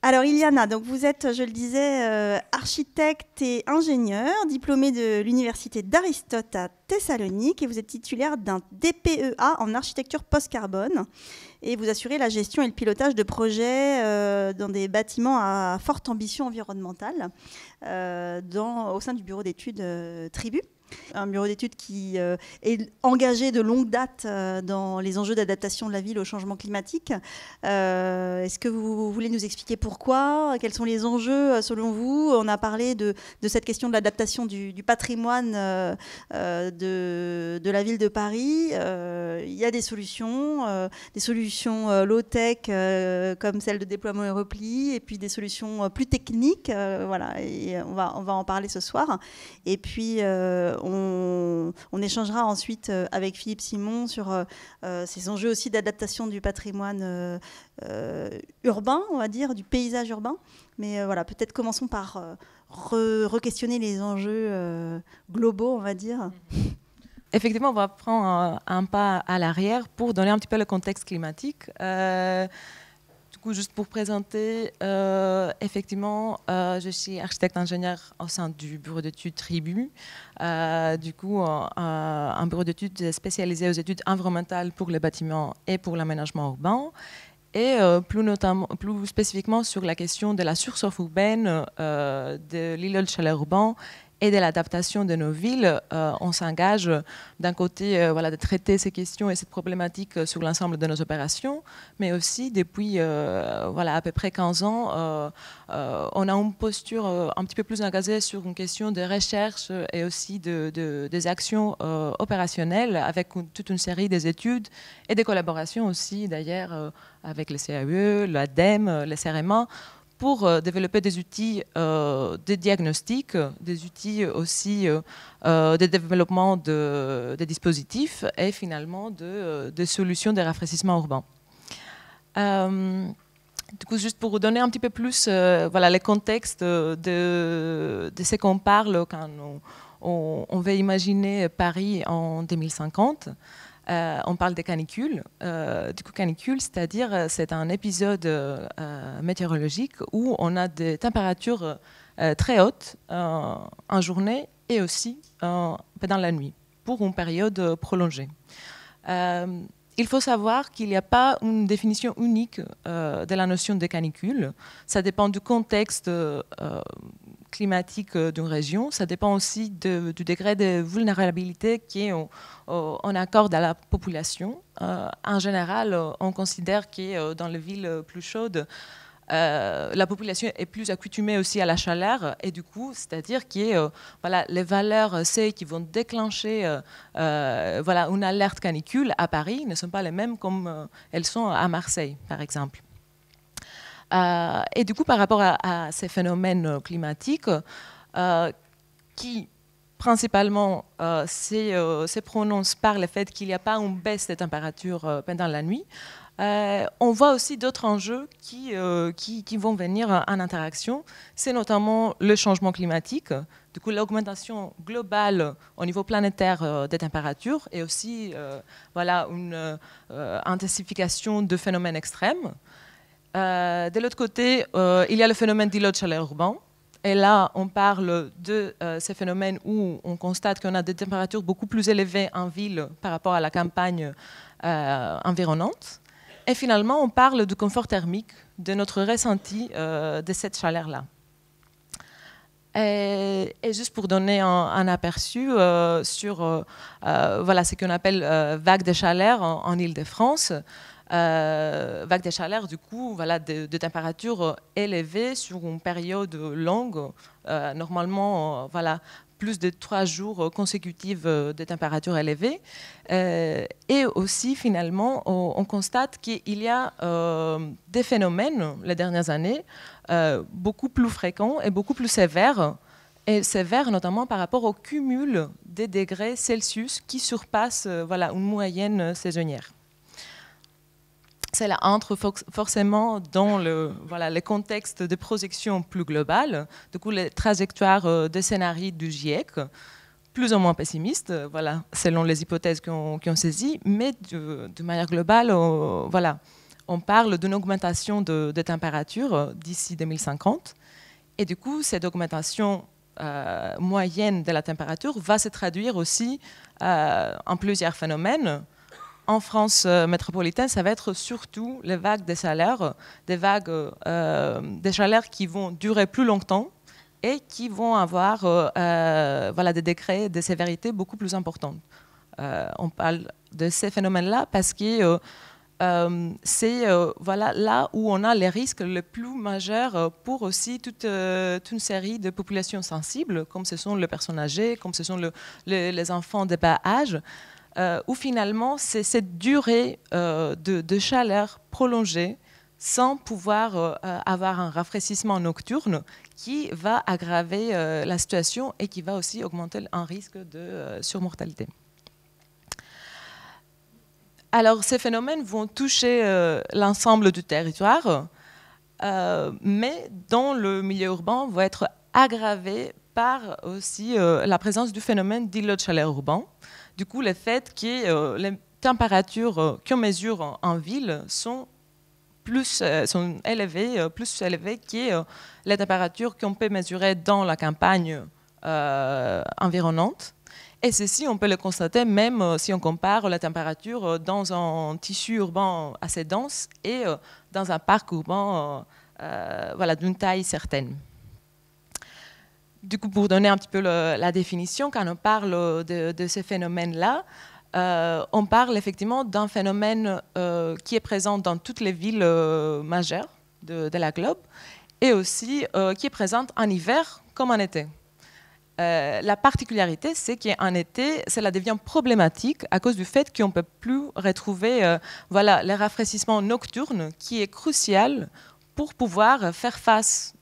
Alors Iliana, donc vous êtes, je le disais, architecte et ingénieur, diplômé de l'université d'Aristote à Thessalonique et vous êtes titulaire d'un DPEA en architecture post-carbone et vous assurez la gestion et le pilotage de projets dans des bâtiments à forte ambition environnementale au sein du bureau d'études Tribu. Un bureau d'études qui est engagé de longue date dans les enjeux d'adaptation de la ville au changement climatique. Est-ce que vous voulez nous expliquer pourquoi? Quels sont les enjeux selon vous? On a parlé de cette question de l'adaptation du patrimoine de la ville de Paris. Il y a des solutions low-tech comme celle de déploiement et repli, et puis des solutions plus techniques. Voilà, et on va en parler ce soir. Et puis on échangera ensuite avec Philippe Simon sur ces enjeux aussi d'adaptation du patrimoine urbain, on va dire, du paysage urbain. Mais voilà, peut-être commençons par re-questionner les enjeux globaux, on va dire. Effectivement, on va prendre un pas à l'arrière pour donner un petit peu le contexte climatique. Du coup, juste pour présenter, effectivement, je suis architecte-ingénieur au sein du bureau d'études Tribu. Du coup, un bureau d'études spécialisé aux études environnementales pour les bâtiments et pour l'aménagement urbain. Et plus spécifiquement sur la question de la surchauffe urbaine, de l'îlot de chaleur urbain et de l'adaptation de nos villes. On s'engage d'un côté de traiter ces questions et cette problématique sur l'ensemble de nos opérations, mais aussi depuis à peu près 15 ans, on a une posture un petit peu plus engagée sur une question de recherche et aussi des actions opérationnelles avec toute une série d'études et des collaborations aussi d'ailleurs avec le CAE, l'ADEME, le CEREMA, pour développer des outils de diagnostic, des outils aussi de développement de dispositifs et finalement de solutions de rafraîchissement urbain. Du coup, juste pour vous donner un petit peu plus le contexte de ce qu'on parle quand on veut imaginer Paris en 2050. On parle des canicules. Du coup, canicule, c'est-à-dire c'est un épisode météorologique où on a des températures très hautes en journée et aussi pendant la nuit, pour une période prolongée. Il faut savoir qu'il n'y a pas une définition unique de la notion de canicule. Ça dépend du contexte climatique d'une région. Ça dépend aussi du degré de vulnérabilité qu'on accorde à la population. En général, on considère que dans les villes plus chaudes, la population est plus accoutumée aussi à la chaleur et du coup, c'est-à-dire que les valeurs C qui vont déclencher une alerte canicule à Paris ne sont pas les mêmes comme elles sont à Marseille, par exemple. Et du coup, par rapport à ces phénomènes climatiques qui principalement se prononcent par le fait qu'il n'y a pas une baisse des températures pendant la nuit, on voit aussi d'autres enjeux qui vont venir en interaction. C'est notamment le changement climatique, du coup l'augmentation globale au niveau planétaire des températures et aussi une intensification de phénomènes extrêmes. De l'autre côté, il y a le phénomène d'îlot de chaleur urbain. Et là, on parle de ces phénomènes où on constate qu'on a des températures beaucoup plus élevées en ville par rapport à la campagne environnante. Et finalement, on parle du confort thermique, de notre ressenti de cette chaleur-là. Et juste pour donner un aperçu sur ce qu'on appelle vague de chaleur en Île-de-France, vague de chaleur, du coup, de températures élevées sur une période longue, normalement, plus de 3 jours consécutifs de températures élevées. Et aussi, finalement, on constate qu'il y a des phénomènes, les dernières années, beaucoup plus fréquents et beaucoup plus sévères, et sévères notamment par rapport au cumul des degrés Celsius qui surpassent une moyenne saisonnière. Cela entre forcément dans le contexte de projection plus globale, du coup les trajectoires des scénarios du GIEC, plus ou moins pessimistes, selon les hypothèses qu'on saisit, mais de manière globale, on on parle d'une augmentation de température d'ici 2050. Et du coup, cette augmentation moyenne de la température va se traduire aussi en plusieurs phénomènes. En France métropolitaine, ça va être surtout les vagues de chaleur, des vagues de chaleur qui vont durer plus longtemps et qui vont avoir voilà, des degrés de sévérité beaucoup plus importants. On parle de ces phénomènes-là parce que c'est voilà, là où on a les risques les plus majeurs pour aussi toute une série de populations sensibles, comme ce sont les personnes âgées, comme ce sont les enfants de bas âge, où finalement c'est cette durée de chaleur prolongée sans pouvoir avoir un rafraîchissement nocturne qui va aggraver la situation et qui va aussi augmenter un risque de surmortalité. Alors, ces phénomènes vont toucher l'ensemble du territoire, mais dans le milieu urbain, vont être aggravés par aussi la présence du phénomène d'îlots de chaleur urbain. Du coup, le fait que les températures qu'on mesure en ville sont élevées, plus élevées que les températures qu'on peut mesurer dans la campagne environnante. Et ceci, on peut le constater même si on compare la température dans un tissu urbain assez dense et dans un parc urbain voilà, d'une taille certaine. Du coup, pour donner un petit peu la définition, quand on parle de ces phénomènes-là, on parle effectivement d'un phénomène qui est présent dans toutes les villes majeures de la globe et aussi qui est présent en hiver comme en été. La particularité, c'est qu'en été, cela devient problématique à cause du fait qu'on ne peut plus retrouver voilà, le rafraîchissement nocturne qui est crucial pour pouvoir faire face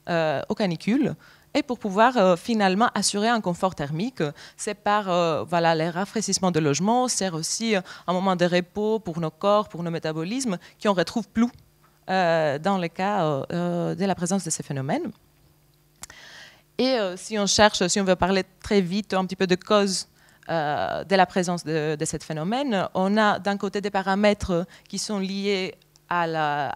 aux canicules et pour pouvoir finalement assurer un confort thermique. C'est par voilà, les rafraîchissements de logements, c'est aussi un moment de repos pour nos corps, pour nos métabolismes, qu'on ne retrouve plus dans le cas de la présence de ces phénomènes. Et si on veut parler très vite un petit peu de causes de la présence de ce phénomène, on a d'un côté des paramètres qui sont liés à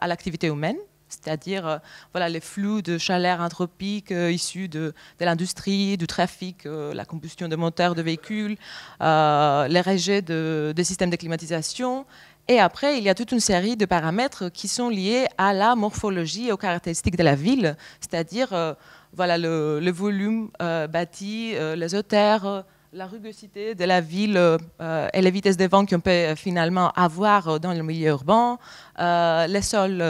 l'activité humaine, c'est-à-dire voilà, les flux de chaleur anthropique issus de l'industrie, du trafic, la combustion de moteurs de véhicules, les rejets des systèmes de climatisation. Et après, il y a toute une série de paramètres qui sont liés à la morphologie et aux caractéristiques de la ville, c'est-à-dire voilà, le volume bâti, les hauteurs, la rugosité de la ville et les vitesses de vent qu'on peut finalement avoir dans le milieu urbain, les sols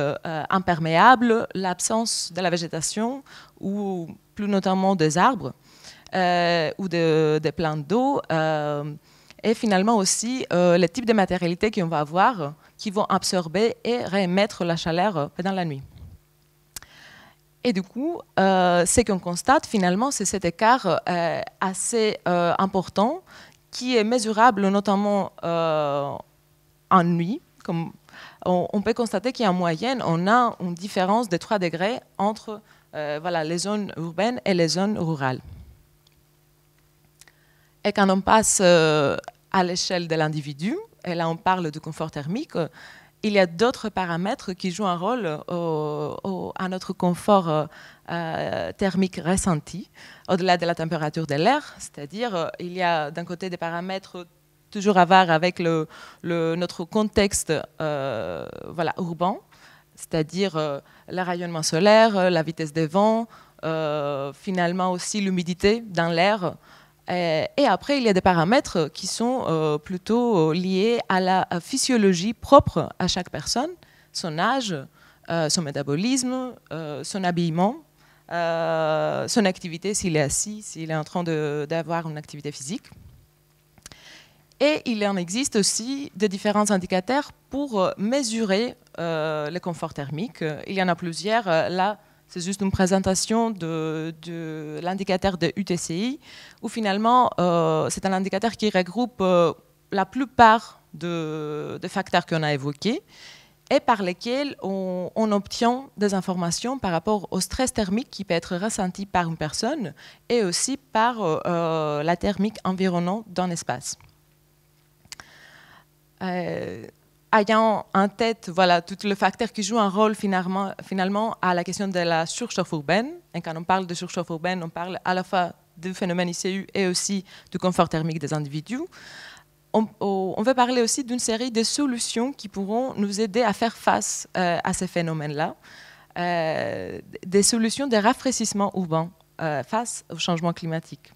imperméables, l'absence de la végétation ou plus notamment des arbres ou des plantes d'eau. Et finalement aussi les types de matérialités qu'on va avoir qui vont absorber et réémettre la chaleur pendant la nuit. Et du coup, ce qu'on constate finalement, c'est cet écart assez important qui est mesurable notamment en nuit. Comme on peut constater qu'en moyenne, on a une différence de 3 degrés entre voilà, les zones urbaines et les zones rurales. Et quand on passe à l'échelle de l'individu, et là on parle de confort thermique, il y a d'autres paramètres qui jouent un rôle à notre confort thermique ressenti, au-delà de la température de l'air. C'est-à-dire, il y a d'un côté des paramètres toujours à voir avec notre contexte voilà, urbain, c'est-à-dire le rayonnement solaire, la vitesse des vents, finalement aussi l'humidité dans l'air. Et après, il y a des paramètres qui sont plutôt liés à la physiologie propre à chaque personne, son âge, son métabolisme, son habillement, son activité, s'il est assis, s'il est en train d'avoir une activité physique. Et il en existe aussi des différents indicateurs pour mesurer le confort thermique. Il y en a plusieurs. Là, c'est juste une présentation de l'indicateur de UTCI, où finalement, c'est un indicateur qui regroupe la plupart des facteurs qu'on a évoqués et par lesquels on obtient des informations par rapport au stress thermique qui peut être ressenti par une personne et aussi par la thermique environnante d'un espace. ayant en tête voilà, tout le facteur qui joue un rôle finalement à la question de la surchauffe urbaine. Et quand on parle de surchauffe urbaine, on parle à la fois du phénomène ICU et aussi du confort thermique des individus. On veut parler aussi d'une série de solutions qui pourront nous aider à faire face à ces phénomènes-là, des solutions de rafraîchissement urbain face au changement climatique.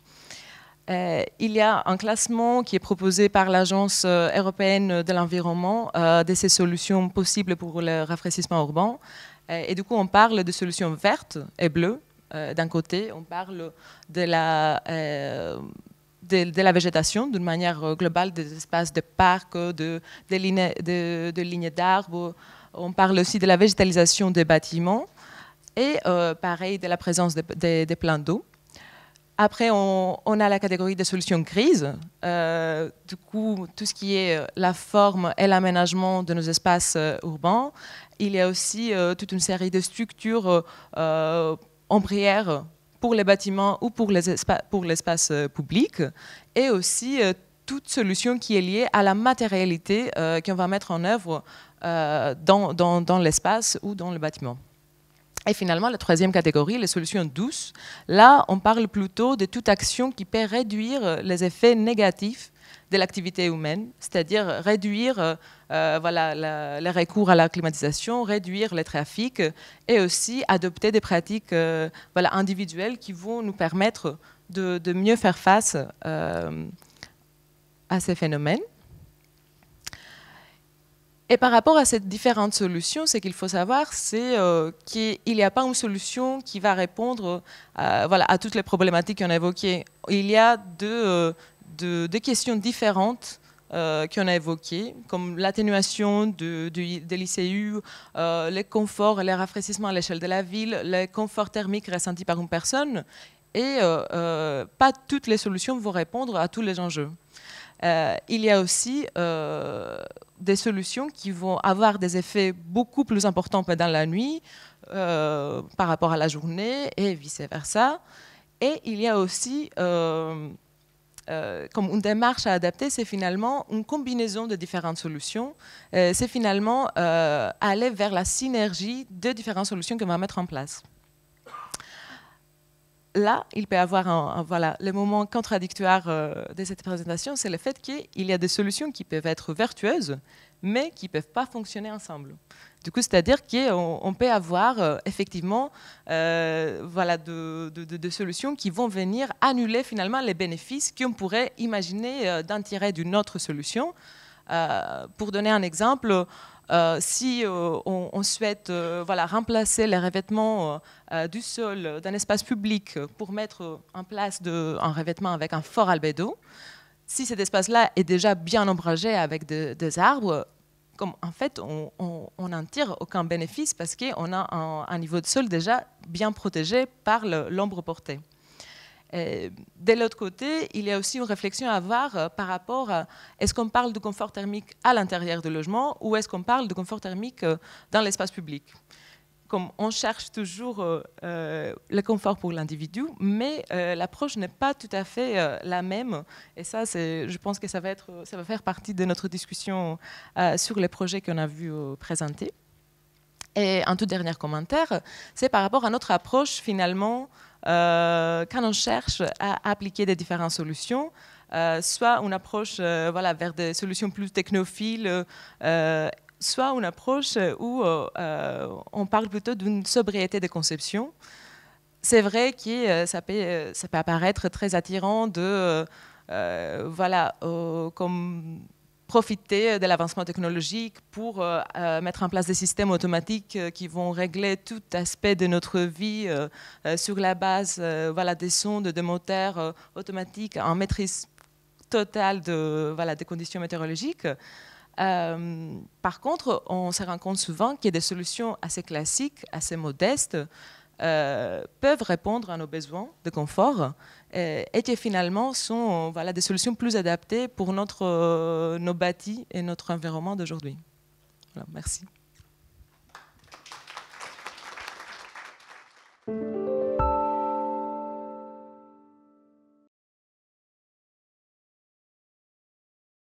Il y a un classement qui est proposé par l'Agence européenne de l'environnement de ces solutions possibles pour le rafraîchissement urbain. Et du coup, on parle de solutions vertes et bleues. D'un côté, on parle de la végétation d'une manière globale, des espaces de parcs, de lignes d'arbres. On parle aussi de la végétalisation des bâtiments et pareil de la présence des plans d'eau. Après, on a la catégorie des solutions grises. Du coup, tout ce qui est la forme et l'aménagement de nos espaces urbains. Il y a aussi toute une série de structures ombrières pour les bâtiments ou pour l'espace public. Et aussi toute solution qui est liée à la matérialité qu'on va mettre en œuvre dans l'espace ou dans le bâtiment. Et finalement, la troisième catégorie, les solutions douces. Là, on parle plutôt de toute action qui peut réduire les effets négatifs de l'activité humaine, c'est-à-dire réduire le recours à la climatisation, réduire les trafics et aussi adopter des pratiques individuelles qui vont nous permettre de mieux faire face à ces phénomènes. Et par rapport à ces différentes solutions, ce qu'il faut savoir, c'est qu'il n'y a pas une solution qui va répondre à toutes les problématiques qu'on a évoquées. Il y a deux questions différentes qu'on a évoquées, comme l'atténuation de l'ICU, les conforts et les rafraîchissements à l'échelle de la ville, les conforts thermiques ressentis par une personne. Et pas toutes les solutions vont répondre à tous les enjeux. Il y a aussi des solutions qui vont avoir des effets beaucoup plus importants pendant la nuit par rapport à la journée et vice-versa. Et il y a aussi, comme une démarche à adapter, c'est finalement une combinaison de différentes solutions. C'est finalement aller vers la synergie de différentes solutions qu'on va mettre en place. Là, il peut y avoir le moment contradictoire de cette présentation, c'est le fait qu'il y a des solutions qui peuvent être vertueuses, mais qui ne peuvent pas fonctionner ensemble. Du coup, c'est-à-dire qu'on peut avoir effectivement de solutions qui vont venir annuler finalement les bénéfices qu'on pourrait imaginer d'en tirer d'une autre solution. Pour donner un exemple, si on souhaite remplacer les revêtements du sol d'un espace public pour mettre en place un revêtement avec un fort albédo, si cet espace-là est déjà bien ombragé avec des arbres, en fait, on n'en tire aucun bénéfice parce qu'on a un niveau de sol déjà bien protégé par l'ombre portée. De l'autre côté, il y a aussi une réflexion à avoir par rapport à est-ce qu'on parle de confort thermique à l'intérieur du logement ou est-ce qu'on parle de confort thermique dans l'espace public. Comme on cherche toujours le confort pour l'individu, mais l'approche n'est pas tout à fait la même. Et ça, je pense que ça va faire partie de notre discussion sur les projets qu'on a vu présenter. Et un tout dernier commentaire, c'est par rapport à notre approche finalement. Quand on cherche à appliquer des différentes solutions, soit une approche vers des solutions plus technophiles, soit une approche où on parle plutôt d'une sobriété de conception. C'est vrai que ça peut apparaître très attirant de comme profiter de l'avancement technologique pour mettre en place des systèmes automatiques qui vont régler tout aspect de notre vie sur la base des sondes, de moteurs automatiques en maîtrise totale des conditions météorologiques. Par contre, on se rend compte souvent qu'il y a des solutions assez classiques, assez modestes, peuvent répondre à nos besoins de confort et qui finalement sont des solutions plus adaptées pour nos bâtis et notre environnement d'aujourd'hui. Voilà, merci.